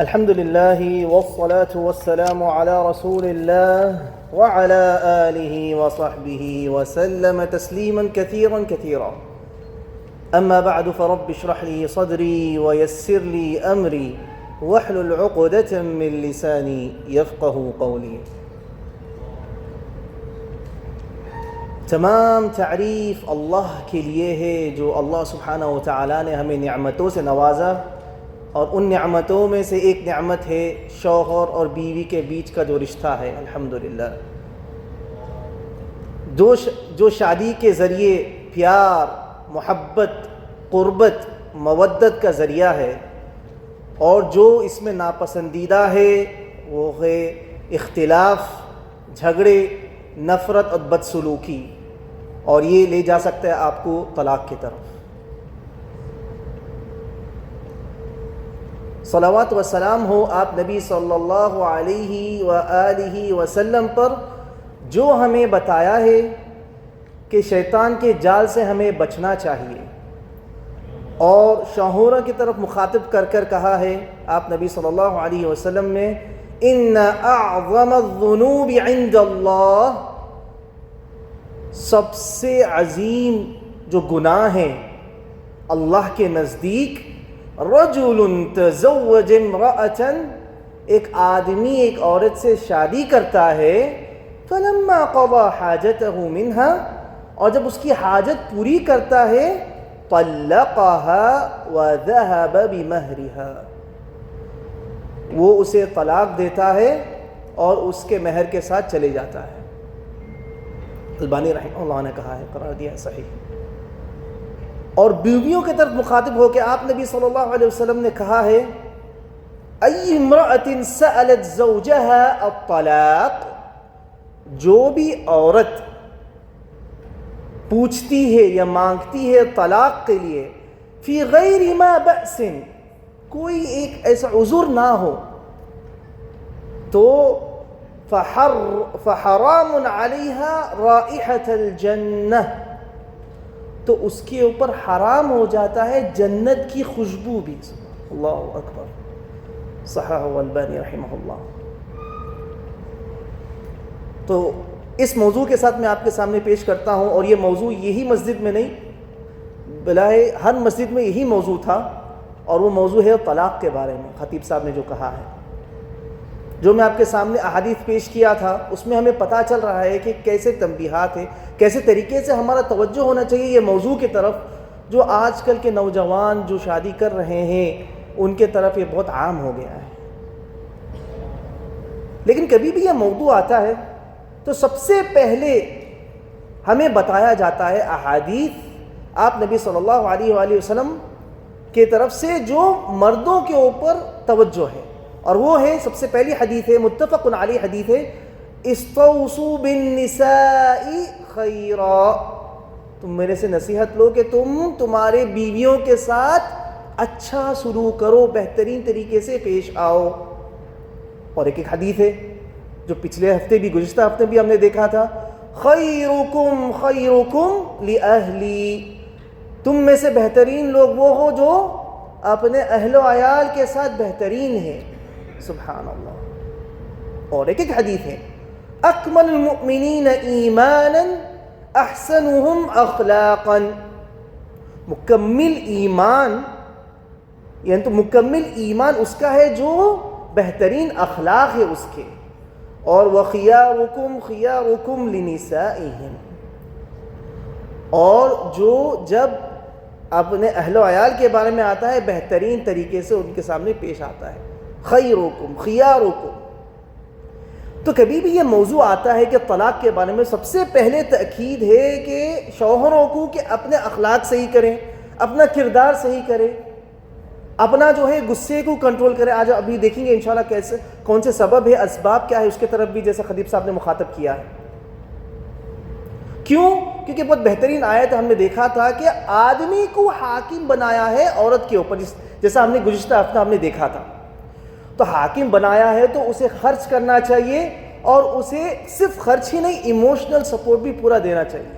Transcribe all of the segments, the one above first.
الحمد لله والصلاة والسلام على رسول الله وعلى آله وصحبه وسلم تسليما كثيرا كثيرا. أما بعد فرب اشرح لي صدري ويسر لي أمري واحلل عقدة من لساني يفقه قولي. تمام تعریف اللہ کے لیے ہے جو اللہ سبحانہ و تعالیٰ نے ہمیں نعمتوں سے نوازا، اور ان نعمتوں میں سے ایک نعمت ہے شوہر اور بیوی کے بیچ کا جو رشتہ ہے. الحمدللہ جو شادی کے ذریعے پیار، محبت، قربت، مودت کا ذریعہ ہے، اور جو اس میں ناپسندیدہ ہے وہ ہے اختلاف، جھگڑے، نفرت اور بدسلوکی، اور یہ لے جا سکتا ہے آپ کو طلاق کی طرف. صلوات و سلام ہو آپ نبی صلی اللہ علیہ وآلہ وسلم پر، جو ہمیں بتایا ہے کہ شیطان کے جال سے ہمیں بچنا چاہیے، اور شوہروں کی طرف مخاطب کر کر کہا ہے آپ نبی صلی اللہ علیہ وسلم نے، ان اعظم الذنوب عند اللہ، سب سے عظیم جو گناہ ہیں اللہ کے نزدیک، رجل تزوج امرأة، ایک آدمی ایک عورت سے شادی کرتا ہے، فلما قضى حاجته منها، اور جب اس کی حاجت پوری کرتا ہے، طلقها وذهب بمہرها، وہ اسے طلاق دیتا ہے اور اس کے مہر کے ساتھ چلے جاتا ہے. البانی رحمہ اللہ نے کہا ہے، قرار دیا ہے صحیح. اور بیویوں کی طرف مخاطب ہو کے آپ نبی صلی اللہ علیہ وسلم نے کہا ہے، ای امرأة سألت زوجها الطلاق، جو بھی عورت پوچھتی ہے یا مانگتی ہے طلاق کے لیے، فی غیر ما بأس، کوئی ایک ایسا عذر نہ ہو، تو فحرام علیہا رائحۃ الجنہ، تو اس کے اوپر حرام ہو جاتا ہے جنت کی خوشبو بھی. اللہ اکبر. صححہ البانی رحمہ اللہ. تو اس موضوع کے ساتھ میں آپ کے سامنے پیش کرتا ہوں، اور یہ موضوع یہی مسجد میں نہیں بلائے ہر مسجد میں یہی موضوع تھا، اور وہ موضوع ہے طلاق کے بارے میں. خطیب صاحب نے جو کہا ہے، جو میں آپ کے سامنے احادیث پیش کیا تھا، اس میں ہمیں پتہ چل رہا ہے کہ کیسے تنبیہات ہیں، کیسے طریقے سے ہمارا توجہ ہونا چاہیے یہ موضوع کی طرف، جو آج کل کے نوجوان جو شادی کر رہے ہیں ان کے طرف یہ بہت عام ہو گیا ہے. لیکن کبھی بھی یہ موضوع آتا ہے تو سب سے پہلے ہمیں بتایا جاتا ہے احادیث آپ نبی صلی اللہ علیہ وآلہ وسلم کی طرف سے جو مردوں کے اوپر توجہ ہے، اور وہ ہے، سب سے پہلی حدیث ہے، متفق علیہ حدیث ہے، استوصوا بالنساء خیرا، تم میرے سے نصیحت لو کہ تم تمہارے بیویوں کے ساتھ اچھا سلوک کرو، بہترین طریقے سے پیش آؤ. اور ایک حدیث ہے جو پچھلے ہفتے بھی، گزشتہ ہفتے بھی ہم نے دیکھا تھا، خیرکم خیرکم لأہلی، تم میں سے بہترین لوگ وہ ہو جو اپنے اہل و عیال کے ساتھ بہترین ہیں. سبحان اللہ. اور ایک حدیث ہے، اکمل المؤمنین ایمانا احسنهم اخلاقا، مکمل ایمان، یعنی تو مکمل ایمان اس کا ہے جو بہترین اخلاق ہے اس کے. اور وخیارکم خیارکم لنسائہم، اور جو جب اپنے اہل و عیال کے بارے میں آتا ہے بہترین طریقے سے ان کے سامنے پیش آتا ہے. خیرکم خیارکم. تو کبھی بھی یہ موضوع آتا ہے کہ طلاق کے بارے میں سب سے پہلے تاکید ہے کہ شوہروں کو کہ اپنے اخلاق صحیح کریں، اپنا کردار صحیح کریں، اپنا جو ہے غصے کو کنٹرول کریں. آج ابھی دیکھیں گے انشاءاللہ کیسے، کون سے سبب ہے، اسباب کیا ہے، اس کے طرف بھی جیسا خطیب صاحب نے مخاطب کیا ہے. کیوں؟ کیونکہ بہت بہترین آیت ہم نے دیکھا تھا کہ آدمی کو حاکم بنایا ہے عورت کے اوپر، جیسا ہم نے گزشتہ ہفتہ ہم نے دیکھا تھا. تو حاکم بنایا ہے تو اسے خرچ کرنا چاہیے، اور اسے صرف خرچ ہی نہیں، ایموشنل سپورٹ بھی پورا دینا چاہیے.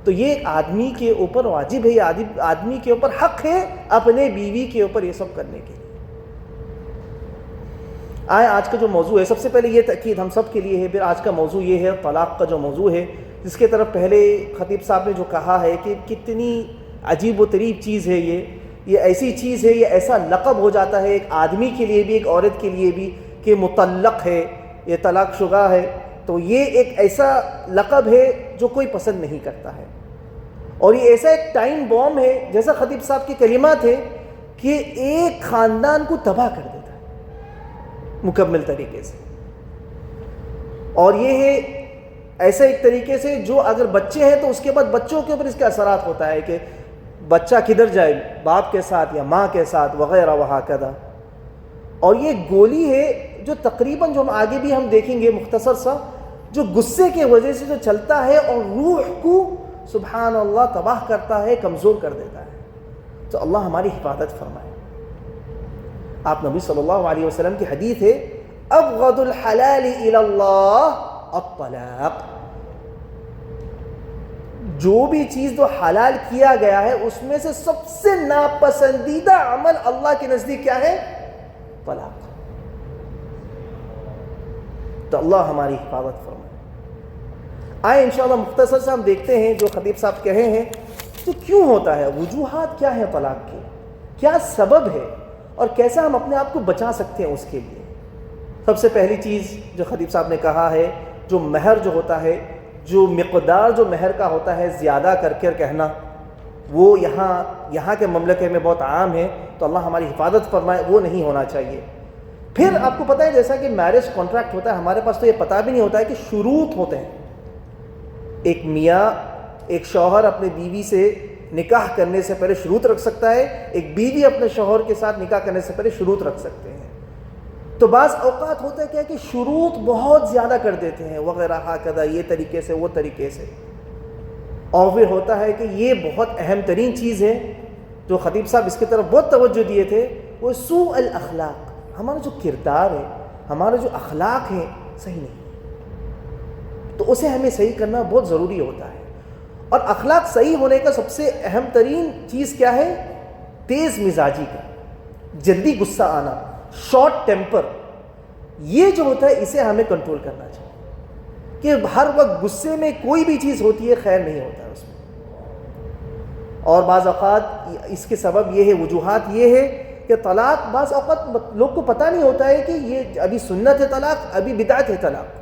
تو یہ آدمی کے اوپر واجب ہے، یہ آدمی کے اوپر حق ہے اپنے بیوی کے اوپر یہ سب کرنے کے لیے. آئے آج کا جو موضوع ہے، سب سے پہلے یہ تاکید ہم سب کے لیے ہے، پھر آج کا موضوع یہ ہے طلاق کا جو موضوع ہے، جس کے طرف پہلے خطیب صاحب نے جو کہا ہے کہ کتنی عجیب و غریب چیز ہے یہ ایسی چیز ہے، یہ ایسا لقب ہو جاتا ہے ایک آدمی کے لیے بھی، ایک عورت کے لیے بھی، کہ مطلق ہے، یہ طلاق شدہ ہے. تو یہ ایک ایسا لقب ہے جو کوئی پسند نہیں کرتا ہے، اور یہ ایسا ایک ٹائم بوم ہے، جیسا خطیب صاحب کے کلمات ہے، کہ ایک خاندان کو تباہ کر دیتا ہے مکمل طریقے سے. اور یہ ہے ایسا ایک طریقے سے جو اگر بچے ہیں تو اس کے بعد بچوں کے اوپر اس کے اثرات ہوتا ہے کہ بچہ کدھر جائے، باپ کے ساتھ یا ماں کے ساتھ وغیرہ وہکذا. اور یہ گولی ہے جو تقریباً جو ہم آگے بھی ہم دیکھیں گے مختصر سا، جو غصے کے وجہ سے جو چلتا ہے اور روح کو سبحان اللہ تباہ کرتا ہے، کمزور کر دیتا ہے. تو اللہ ہماری حفاظت فرمائے. آپ نبی صلی اللہ علیہ وسلم کی حدیث ہے، ابغض الحلال الی اللہ الطلاق. جو بھی چیز جو حلال کیا گیا ہے اس میں سے سب سے ناپسندیدہ عمل اللہ کے نزدیک کیا ہے؟ طلاق. تو اللہ ہماری حفاظت فرمائے. آئے انشاءاللہ مختصر سے ہم دیکھتے ہیں جو خطیب صاحب کہے ہیں تو کیوں ہوتا ہے، وجوہات کیا ہیں طلاق کے، کیا سبب ہے، اور کیسا ہم اپنے آپ کو بچا سکتے ہیں اس کے لیے. سب سے پہلی چیز جو خطیب صاحب نے کہا ہے، جو مہر جو ہوتا ہے، جو مقدار جو مہر کا ہوتا ہے زیادہ کر کے کہنا، وہ یہاں کے مملکت میں بہت عام ہے. تو اللہ ہماری حفاظت فرمائے، وہ نہیں ہونا چاہیے. پھر آپ کو پتہ ہے جیسا کہ میرج کانٹریکٹ ہوتا ہے، ہمارے پاس تو یہ پتہ بھی نہیں ہوتا ہے کہ شروط ہوتے ہیں. ایک میاں، ایک شوہر اپنے بیوی سے نکاح کرنے سے پہلے شروط رکھ سکتا ہے، ایک بیوی اپنے شوہر کے ساتھ نکاح کرنے سے پہلے شروط رکھ سکتے ہیں. تو بعض اوقات ہوتا ہے کیا کہ شروط بہت زیادہ کر دیتے ہیں وغیرہ ہکذا، یہ طریقے سے وہ طریقے سے. اور پھر ہوتا ہے کہ یہ بہت اہم ترین چیز ہے جو خطیب صاحب اس کی طرف بہت توجہ دیے تھے، وہ سوء الاخلاق. ہمارا جو کردار ہے، ہمارا جو اخلاق ہے صحیح نہیں، تو اسے ہمیں صحیح کرنا بہت ضروری ہوتا ہے. اور اخلاق صحیح ہونے کا سب سے اہم ترین چیز کیا ہے؟ تیز مزاجی کا، جلدی غصہ آنا، شارٹ ٹیمپر. یہ جو ہوتا ہے اسے ہمیں کنٹرول کرنا چاہیے کہ ہر وقت غصے میں کوئی بھی چیز ہوتی ہے خیر نہیں ہوتا ہے اس میں. اور بعض اوقات اس کے سبب یہ ہے، وجوہات یہ ہے کہ طلاق بعض اوقات لوگ کو پتہ نہیں ہوتا ہے کہ یہ ابھی سنت ہے طلاق، ابھی بدعت ہے طلاق.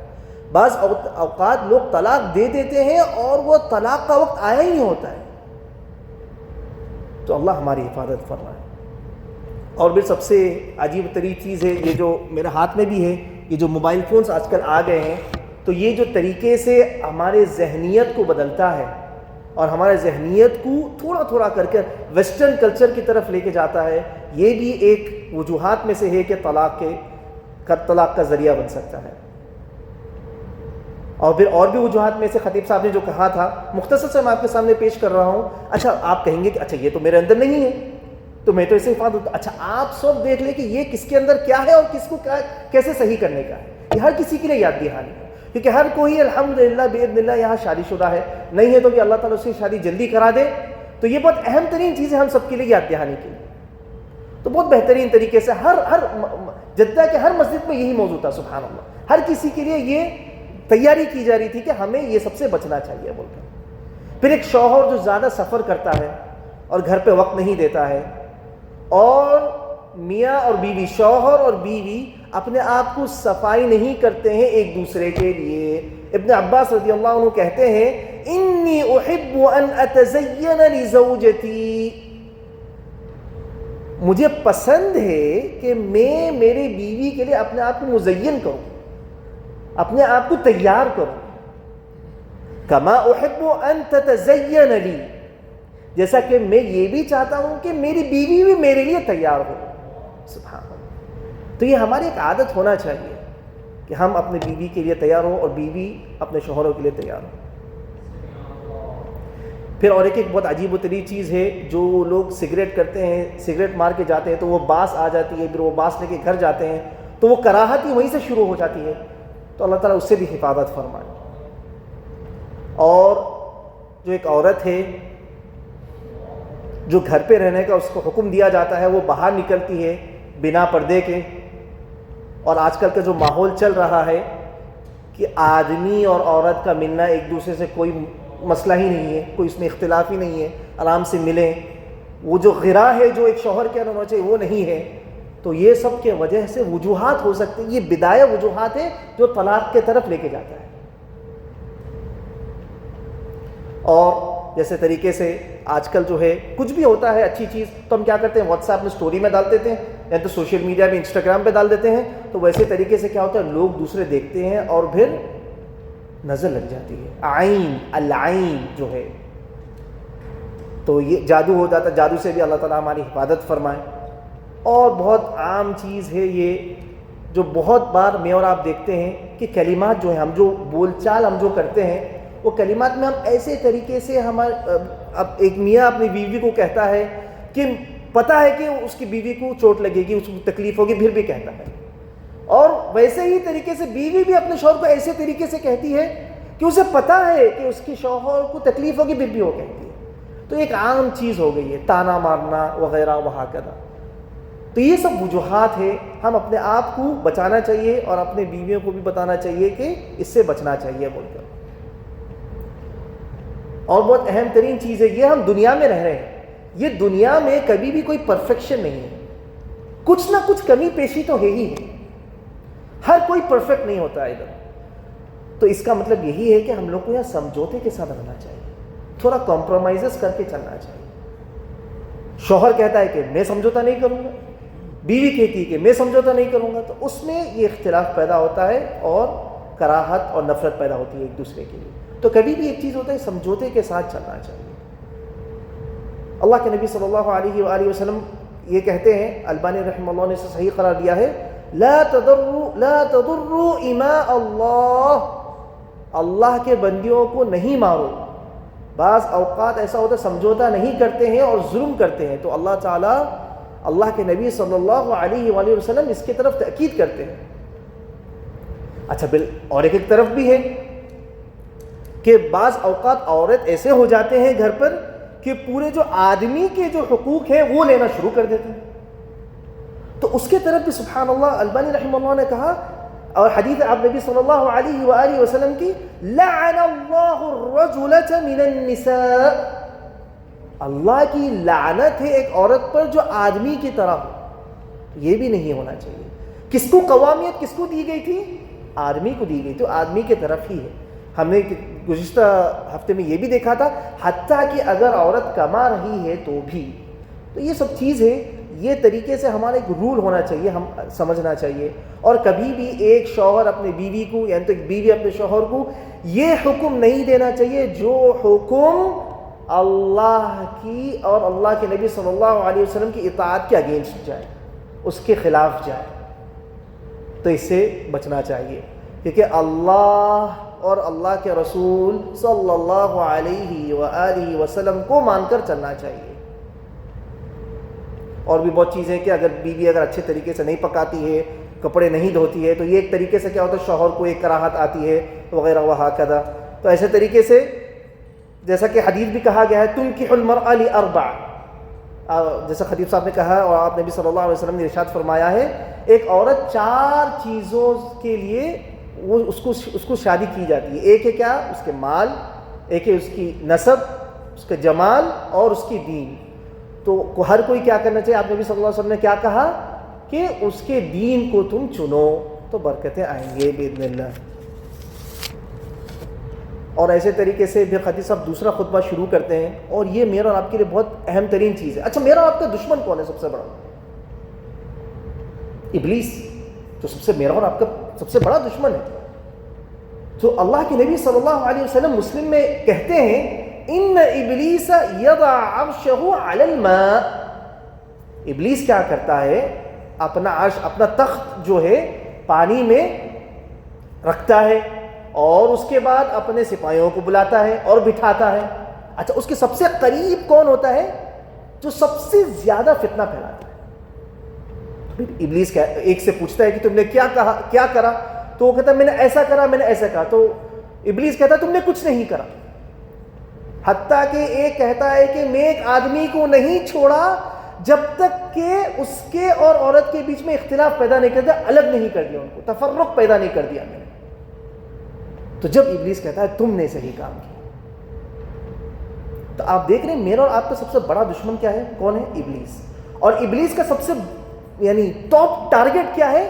بعض اوقات لوگ طلاق دے دیتے ہیں اور وہ طلاق کا وقت آیا ہی نہیں ہوتا ہے. تو اللہ ہماری حفاظت فرمائے. اور پھر سب سے عجیب ترین چیز ہے، یہ جو میرے ہاتھ میں بھی ہے، یہ جو موبائل فونز آج کل آ گئے ہیں، تو یہ جو طریقے سے ہمارے ذہنیت کو بدلتا ہے اور ہمارے ذہنیت کو تھوڑا تھوڑا کر کے ویسٹرن کلچر کی طرف لے کے جاتا ہے، یہ بھی ایک وجوہات میں سے ہے کہ طلاق کا ذریعہ بن سکتا ہے. اور پھر اور بھی وجوہات میں سے خطیب صاحب نے جو کہا تھا، مختصر سے میں آپ کے سامنے پیش کر رہا ہوں. اچھا آپ کہیں گے کہ اچھا یہ تو میرے اندر نہیں ہے تو میں تو اسے حفاظت. اچھا آپ سب دیکھ لیں کہ یہ کس کے اندر کیا ہے اور کس کو کیسے صحیح کرنے کا ہے. یہ ہر کسی کے لیے یاد دہانی ہے، کیونکہ ہر کوئی الحمدللہ باذن اللہ یہاں شادی شدہ ہے، نہیں ہے تو کہ اللہ تعالیٰ اس کی شادی جلدی کرا دے. تو یہ بہت اہم ترین چیز ہے ہم سب کے لیے یاد دہانی کے لیے. تو بہت بہترین طریقے سے ہر جدہ کے ہر مسجد میں یہی موضوع تھا. سبحان اللہ، ہر کسی کے لیے یہ تیاری کی جا رہی تھی کہ ہمیں یہ سب سے بچنا چاہیے بول کر. پھر ایک شوہر جو زیادہ سفر کرتا ہے اور گھر پہ وقت نہیں دیتا ہے، اور میاں اور بیوی، شوہر اور بیوی اپنے آپ کو صفائی نہیں کرتے ہیں ایک دوسرے کے لیے. ابن عباس رضی اللہ عنہ کہتے ہیں، انی احب ان اتزین لزوجتی، مجھے پسند ہے کہ میں میری بیوی کے لیے اپنے آپ کو مزین کروں، اپنے آپ کو تیار کروں. کما احب ان تتزین لی، جیسا کہ میں یہ بھی چاہتا ہوں کہ میری بیوی بھی میرے لیے تیار ہو. سبحان اللہ. تو یہ ہماری ایک عادت ہونا چاہیے کہ ہم اپنے بیوی کے لیے تیار ہوں اور بیوی اپنے شوہروں کے لیے تیار ہوں. پھر اور ایک بہت عجیب و غریب چیز ہے، جو لوگ سگریٹ کرتے ہیں، سگریٹ مار کے جاتے ہیں تو وہ باس آ جاتی ہے، پھر وہ باس لے کے گھر جاتے ہیں تو وہ کراہت ہی وہیں سے شروع ہو جاتی ہے. تو اللہ تعالیٰ اس سے بھی حفاظت فرمائے. اور جو ایک عورت ہے جو گھر پہ رہنے کا اس کو حکم دیا جاتا ہے، وہ باہر نکلتی ہے بنا پردے کے، اور آج کل کا جو ماحول چل رہا ہے کہ آدمی اور عورت کا ملنا ایک دوسرے سے کوئی مسئلہ ہی نہیں ہے، کوئی اس میں اختلاف ہی نہیں ہے، آرام سے ملیں، وہ جو غرا ہے جو ایک شوہر کے اندر ہونا چاہیے وہ نہیں ہے، تو یہ سب کے وجہ سے وجوہات ہو سکتے ہیں. یہ بدایہ وجوہات ہے جو طلاق کے طرف لے کے جاتا ہے. اور جیسے طریقے سے آج کل جو ہے کچھ بھی ہوتا ہے اچھی چیز تو ہم کیا کرتے ہیں، واٹس ایپ میں اسٹوری میں ڈال دیتے ہیں یا تو سوشل میڈیا میں انسٹاگرام پہ ڈال دیتے ہیں. تو ویسے طریقے سے کیا ہوتا ہے، لوگ دوسرے دیکھتے ہیں اور پھر نظر لگ جاتی ہے، عین العین جو ہے، تو یہ جادو ہو جاتا ہے. جادو سے بھی اللہ تعالیٰ ہماری حفاظت فرمائے. اور بہت عام چیز ہے یہ جو بہت بار میں اور آپ دیکھتے ہیں کہ کلمات جو ہیں، ہم جو بول چال ہم جو کرتے ہیں وہ کلمات میں ہم ایسے طریقے سے اب ایک میاں اپنی بیوی کو کہتا ہے کہ پتہ ہے کہ اس کی بیوی کو چوٹ لگے گی، اس کو تکلیف ہوگی، پھر بھی کہتا ہے. اور ویسے ہی طریقے سے بیوی بھی اپنے شوہر کو ایسے طریقے سے کہتی ہے کہ اسے پتہ ہے کہ اس کی شوہر کو تکلیف ہوگی، پھر بھی وہ کہتی ہے. تو ایک عام چیز ہو گئی ہے تانا مارنا وغیرہ وہکذا. تو یہ سب وجوہات ہے، ہم اپنے آپ کو بچانا چاہیے اور اپنے بیویوں کو بھی بتانا چاہیے کہ اس سے بچنا چاہیے بول کر. اور بہت اہم ترین چیز ہے، یہ ہم دنیا میں رہ رہے ہیں، یہ دنیا میں کبھی بھی کوئی پرفیکشن نہیں ہے، کچھ نہ کچھ کمی پیشی تو ہے ہی ہے، ہر کوئی پرفیکٹ نہیں ہوتا ہے ادھر. تو اس کا مطلب یہی ہے کہ ہم لوگ کو یہاں سمجھوتے کے ساتھ رہنا چاہیے، تھوڑا کمپرومائزز کر کے چلنا چاہیے. شوہر کہتا ہے کہ میں سمجھوتا نہیں کروں گا، بیوی کہتی ہے کہ میں سمجھوتا نہیں کروں گا، تو اس میں یہ اختلاف پیدا ہوتا ہے اور کراہت اور نفرت پیدا ہوتی ہے ایک دوسرے کے لیے. تو کبھی بھی ایک چیز ہوتا ہے سمجھوتے کے ساتھ چلنا چاہیے. اللہ کے نبی صلی اللہ علیہ وآلہ وسلم یہ کہتے ہیں، البانی رحمہ اللہ نے اسے صحیح قرار دیا ہے، لا تضروا اماء اللہ، اللہ کے بندیوں کو نہیں مارو. بعض اوقات ایسا ہوتا ہے سمجھوتا نہیں کرتے ہیں اور ظلم کرتے ہیں، تو اللہ تعالیٰ، اللہ کے نبی صلی اللہ علیہ وآلہ وسلم اس کی طرف تاکید کرتے ہیں. اچھا اور ایک طرف بھی ہے کہ بعض اوقات عورت ایسے ہو جاتے ہیں گھر پر کہ پورے جو آدمی کے جو حقوق ہیں وہ لینا شروع کر دیتے ہیں. تو اس کے طرف بھی سبحان اللہ البانی رحمہ اللہ نے کہا، اور حدیث آپ نبی صلی اللہ علیہ وآلہ وسلم کی، لعن اللہ الرجلة من النساء، اللہ کی لعنت ہے ایک عورت پر جو آدمی کی طرح ہو. یہ بھی نہیں ہونا چاہیے. کس کو قوامیت کس کو دی گئی تھی؟ آدمی کو دی گئی، تو آدمی کی طرف ہی ہے. ہم نے گزشتہ ہفتے میں یہ بھی دیکھا تھا، حتیٰ کہ اگر عورت کما رہی ہے تو بھی. تو یہ سب چیز ہے، یہ طریقے سے ہمارا ایک رول ہونا چاہیے، ہم سمجھنا چاہیے. اور کبھی بھی ایک شوہر اپنے بیوی کو، یعنی تو ایک بیوی اپنے شوہر کو یہ حکم نہیں دینا چاہیے جو حکم اللہ کی اور اللہ کے نبی صلی اللہ علیہ وسلم کی اطاعت کے اگینسٹ جائے، اس کے خلاف جائے. تو اس سے بچنا چاہیے، کیونکہ اللہ اور اللہ کے رسول صلی اللہ علیہ وآلہ وسلم کو مان کر چلنا چاہیے. اور بھی بہت چیزیں کہ اگر بیوی اگر اچھے طریقے سے نہیں پکاتی ہے، کپڑے نہیں دھوتی ہے، تو یہ ایک طریقے سے کیا ہوتا ہے، شوہر کو ایک کراہت آتی ہے وغیرہ وہکذا. تو ایسے طریقے سے جیسا کہ حدیث بھی کہا گیا ہے، تنکح المرأة لأربع، جیسا خطیب صاحب نے کہا اور آپ نبی صلی اللہ علیہ وسلم نے ارشاد فرمایا ہے، ایک عورت 4 چیزوں کے لیے وہ اس کو شادی کی جاتی ہے. ایک ہے کیا؟ اس کے مال، ایک ہے اس کی نسب، اس کا جمال اور اس کی دین. تو ہر کوئی کیا کرنا چاہیے؟ آپ نبی صلی اللہ علیہ وسلم نے کیا کہا کہ اس کے دین کو تم چنو تو برکتیں آئیں گے باذن اللہ. اور ایسے طریقے سے پھر خطیب صاحب دوسرا خطبہ شروع کرتے ہیں، اور یہ میرا اور آپ کے لیے بہت اہم ترین چیز ہے. اچھا، میرا اور آپ کا دشمن کون ہے سب سے بڑا؟ ابلیس، جو میرا اور آپ کا سب سے بڑا دشمن ہے. تو اللہ کے نبی صلی اللہ علیہ وسلم مسلم میں کہتے ہیں، ان ابلیس یضع عرشہ علی الماء، ابلیس کیا کرتا ہے، اپنا عرش، اپنا تخت جو ہے پانی میں رکھتا ہے، اور اس کے بعد اپنے سپاہیوں کو بلاتا ہے اور بٹھاتا ہے. اچھا، اس کے سب سے قریب کون ہوتا ہے؟ جو سب سے زیادہ فتنہ پھیلاتا ہے. ابلیس ایک سے پوچھتا ہے کہ تم نے کیا کہا، کیا کرا؟ تو وہ کہتا ہے میں نے ایسا کرا، میں نے ایسا کہا. تو ابلیس کہتا ہے تم نے کچھ نہیں کرا. حتیٰ کہ ایک کہتا ہے کہ میں ایک آدمی کو نہیں چھوڑا جب تک کہ اس کے اور عورت کے بیچ میں اختلاف پیدا نہیں کر دیا, الگ نہیں کر دیا, ان کو تفرق پیدا نہیں کر دیا میں نے. تو جب ابلیس کہتا ہے تم نے صحیح کام کیا, تو آپ دیکھ رہے ہیں میرا اور آپ کا سب سے بڑا دشمن کیا ہے, کون ہے؟ ابلیس. اور ابلیس کا سب سے یعنی ٹاپ ٹارگٹ کیا ہے؟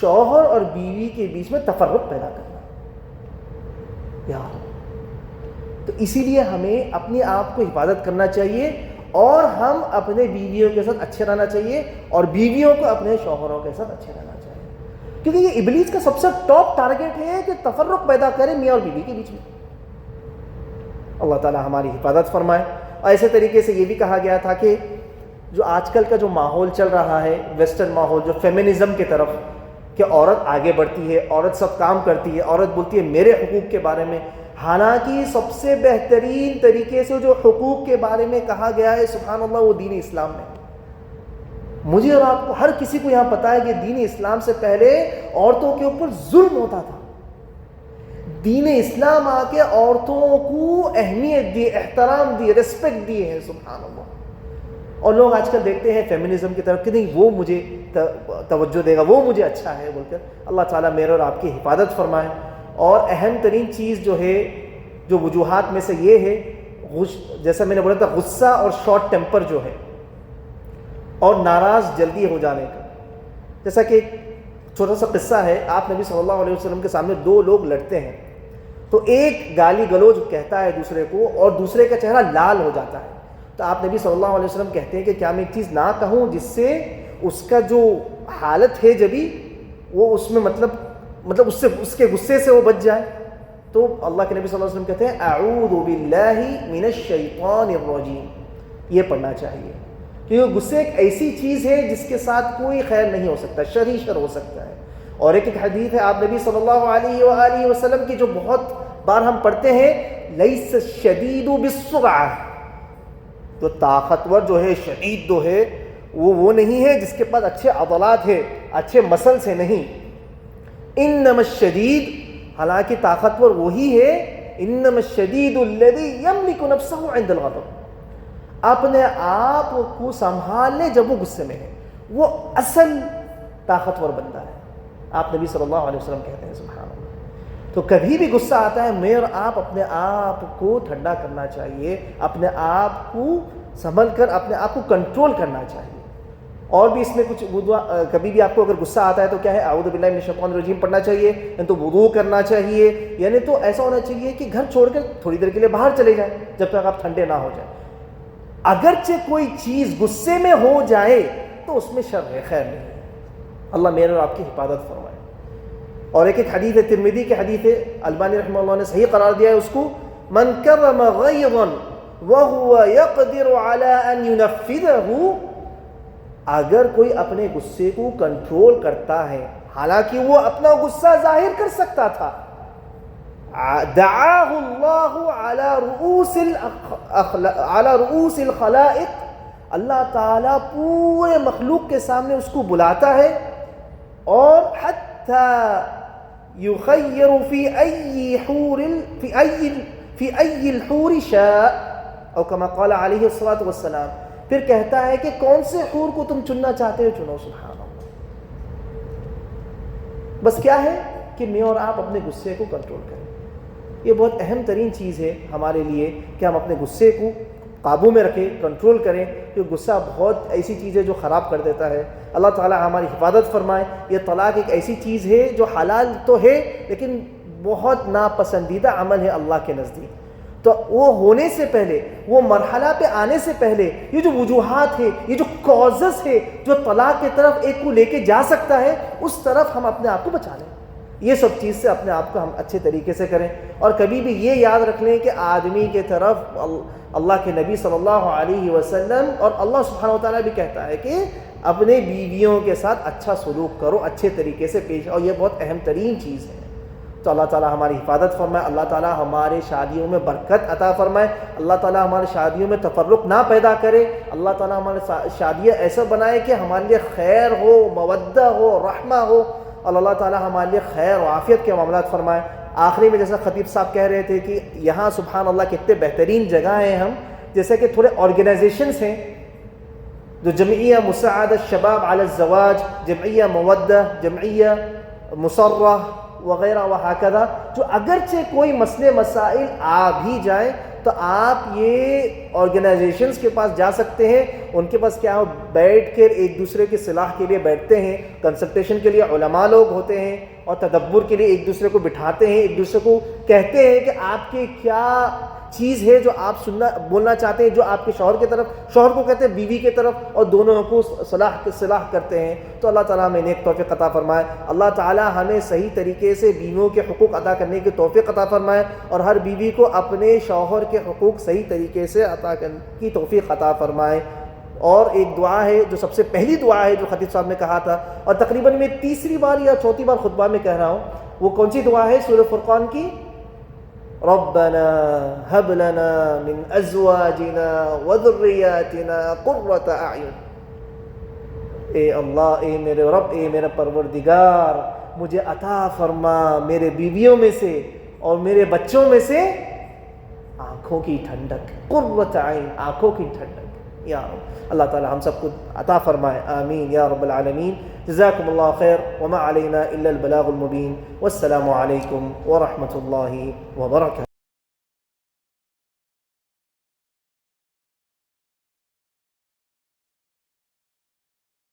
شوہر اور بیوی کے بیچ میں تفرق پیدا کرنا. یار تو اسی لیے ہمیں اپنے آپ کو حفاظت کرنا چاہیے, اور ہم اپنے بیویوں کے ساتھ اچھے رہنا چاہیے, اور بیویوں کو اپنے شوہروں کے ساتھ اچھے رہنا چاہیے, کیونکہ یہ ابلیس کا سب سے ٹاپ ٹارگٹ ہے کہ تفرق پیدا کرے میاں اور بیوی کے بیچ میں. اللہ تعالی ہماری حفاظت فرمائے. اور ایسے طریقے سے یہ بھی کہا گیا تھا کہ جو آج کل کا جو ماحول چل رہا ہے, ویسٹرن ماحول, جو فیمنزم کی طرف, کہ عورت آگے بڑھتی ہے, عورت سب کام کرتی ہے, عورت بولتی ہے میرے حقوق کے بارے میں. حالانکہ سب سے بہترین طریقے سے جو حقوق کے بارے میں کہا گیا ہے, سبحان اللہ, وہ دین اسلام میں. مجھے اور آپ کو, ہر کسی کو یہاں پتا ہے کہ دین اسلام سے پہلے عورتوں کے اوپر ظلم ہوتا تھا. دین اسلام آ کے عورتوں کو اہمیت دی, احترام دی, ریسپیکٹ دیے ہیں, سبحان اللہ. اور لوگ آج کل دیکھتے ہیں فیمنزم کی طرف کہ نہیں وہ مجھے توجہ دے گا, وہ مجھے اچھا ہے بول کر. اللہ تعالیٰ میرے اور آپ کی حفاظت فرمائے. اور اہم ترین چیز جو ہے, جو وجوہات میں سے یہ ہے, جیسا میں نے بولا تھا, غصہ اور شارٹ ٹیمپر جو ہے, اور ناراض جلدی ہو جانے کا. جیسا کہ ایک چھوٹا سا قصہ ہے, آپ نبی صلی اللہ علیہ وسلم کے سامنے دو لوگ لڑتے ہیں, تو ایک گالی گلوچ کہتا ہے دوسرے کو, اور دوسرے کا چہرہ لال ہو جاتا ہے. تو آپ نبی صلی اللہ علیہ وسلم کہتے ہیں کہ کیا میں ایک چیز نہ کہوں جس سے اس کا جو حالت ہے جبھی وہ اس میں مطلب اس کے غصے سے وہ بچ جائے. تو اللہ کے نبی صلی اللہ علیہ وسلم کہتے ہیں اعوذ باللہ من الشیطان الرجیم, یہ پڑھنا چاہیے, کیونکہ غصے ایک ایسی چیز ہے جس کے ساتھ کوئی خیر نہیں ہو سکتا, شر ہی شر ہو سکتا ہے. اور ایک حدیث ہے آپ نبی صلی اللہ علیہ وآلہ وسلم کی جو بہت بار ہم پڑھتے ہیں, لیس الشدید بالسرعہ, جو طاقتور جو ہے, شدید جو ہے, وہ نہیں ہے جس کے پاس اچھے عضلات ہے, اچھے مسلس ہے, نہیں. انما الشدید, حالانکہ طاقتور وہی ہے, انما الشدید الذی یملک نفسہ عند الغضب, اپنے آپ کو سنبھال لے جب وہ غصے میں ہے, وہ اصل طاقتور بندہ ہے. آپ نبی صلی اللہ علیہ وسلم کہتے ہیں, سبحان اللہ. تو کبھی بھی غصہ آتا ہے, میں اور آپ اپنے آپ کو ٹھنڈا کرنا چاہیے, اپنے آپ کو سنبھل کر اپنے آپ کو کنٹرول کرنا چاہیے. اور بھی اس میں کچھ کبھی بھی آپ کو اگر غصہ آتا ہے تو کیا ہے, اعوذ باللہ من الشیطان الرجیم پڑھنا چاہیے, یعنی تو وضو کرنا چاہیے, یعنی تو ایسا ہونا چاہیے کہ گھر چھوڑ کر تھوڑی دیر کے لیے باہر چلے جائیں جب تک آپ ٹھنڈے نہ ہو جائیں. اگرچہ کوئی چیز غصے میں ہو جائے تو اس میں شر ہے, خیر نہیں ہے. اللہ میرے اور آپ کی حفاظت فرمائے. اور ایک حدیث ہے, ترمذی کی حدیث ہے, البانی رحمہ اللہ نے صحیح قرار دیا ہے اس کو, من کرم غیظا وهو يقدر على ان ينفذه, اگر کوئی اپنے غصے کو کنٹرول کرتا ہے حالانکہ وہ اپنا غصہ ظاہر کر سکتا تھا, دعاه الله على رؤوس الخلائق, اللہ تعالیٰ پورے مخلوق کے سامنے اس کو بلاتا ہے, اور حتی یخیر فی ای الحور شاء, او کما قال علیہ الصلاۃ والسلام, پھر کہتا ہے کہ کون سے حور کو تم چننا چاہتے ہو چنو. سبحان اللہ. بس کیا ہے کہ میں اور آپ اپنے غصے کو کنٹرول کریں. یہ بہت اہم ترین چیز ہے ہمارے لیے کہ ہم اپنے غصے کو قابو میں رکھیں, کنٹرول کریں, کیونکہ غصہ بہت ایسی چیز ہے جو خراب کر دیتا ہے. اللہ تعالیٰ ہماری حفاظت فرمائے. یہ طلاق ایک ایسی چیز ہے جو حلال تو ہے لیکن بہت ناپسندیدہ عمل ہے اللہ کے نزدیک. تو وہ ہونے سے پہلے, وہ مرحلہ پہ آنے سے پہلے, یہ جو وجوہات ہے, یہ جو کازز ہے جو طلاق کی طرف ایک کو لے کے جا سکتا ہے, اس طرف ہم اپنے آپ کو بچا لیں. یہ سب چیز سے اپنے آپ کو ہم اچھے طریقے سے کریں. اور کبھی بھی یہ یاد رکھ لیں کہ آدمی کے طرف اللہ کے نبی صلی اللہ علیہ وسلم اور اللہ سبحانہ و تعالیٰ بھی کہتا ہے کہ اپنے بیویوں کے ساتھ اچھا سلوک کرو, اچھے طریقے سے پیش, اور یہ بہت اہم ترین چیز ہے. تو اللہ تعالیٰ ہماری حفاظت فرمائے, اللہ تعالیٰ ہمارے شادیوں میں برکت عطا فرمائے, اللہ تعالیٰ ہمارے شادیوں میں تفرق نہ پیدا کرے, اللہ تعالیٰ ہمارے شادیاں ایسا بنائے کہ ہمارے لیے خیر ہو, مودہ ہو, رحمہ ہو, اور اللہ تعالیٰ ہمارے لیے خیر و عافیت کے معاملات فرمائے. آخری میں جیسا خطیب صاحب کہہ رہے تھے کہ یہاں سبحان اللہ کتنے بہترین جگہ ہیں ہم, جیسے کہ تھوڑے آرگنائزیشنس ہیں جو جمعیہ مساعدہ شباب علی الزواج، جمعیہ مودہ، جمعیہ مسرہ وغیرہ وہکذا، جو اگرچہ کوئی مسئلے مسائل آ بھی جائیں تو آپ یہ آرگنائزیشنز کے پاس جا سکتے ہیں، ان کے پاس کیا ہو بیٹھ کر ایک دوسرے کی صلاح کے لیے بیٹھتے ہیں، کنسلٹیشن کے لیے علماء لوگ ہوتے ہیں، اور تدبر کے لیے ایک دوسرے کو بٹھاتے ہیں، ایک دوسرے کو کہتے ہیں کہ آپ کے کیا چیز ہے جو آپ بولنا چاہتے ہیں، جو آپ کے شوہر کی طرف، شوہر کو کہتے ہیں بیوی کی طرف، اور دونوں کو صلاح کرتے ہیں۔ تو اللہ تعالیٰ ہمیں نیک توفیق عطا فرمائے، اللہ تعالیٰ ہمیں صحیح طریقے سے بیویوں کے حقوق ادا کرنے کی توفیق عطا فرمائے، اور ہر بیوی کو اپنے شوہر کے حقوق صحیح طریقے سے عطا کرنے کی توفیق عطا فرمائے۔ اور ایک دعا ہے جو سب سے پہلی دعا ہے جو خطیب صاحب نے کہا تھا، اور تقریباً میں تیسری بار یا چوتھی بار خطبہ میں کہہ رہا ہوں، وہ کون سی دعا ہے؟ سورہ فرقان کی، ربنا هب لنا من ازواجنا وذرياتنا قرة اعین۔ اے اللہ، اے میرے رب، اے میرا پروردگار، مجھے عطا فرما میرے بیویوں میں سے اور میرے بچوں میں سے آنکھوں کی ٹھنڈک، قرۃ عین، آنکھوں کی ٹھنڈک یا رب۔ اللہ تعالی ہم سب کو عطا فرمائے، آمین یا رب العالمین۔ جزاکم اللہ خیر، وما علینا الا البلاغ المبین، والسلام علیکم ورحمۃ اللہ وبرکاتہ۔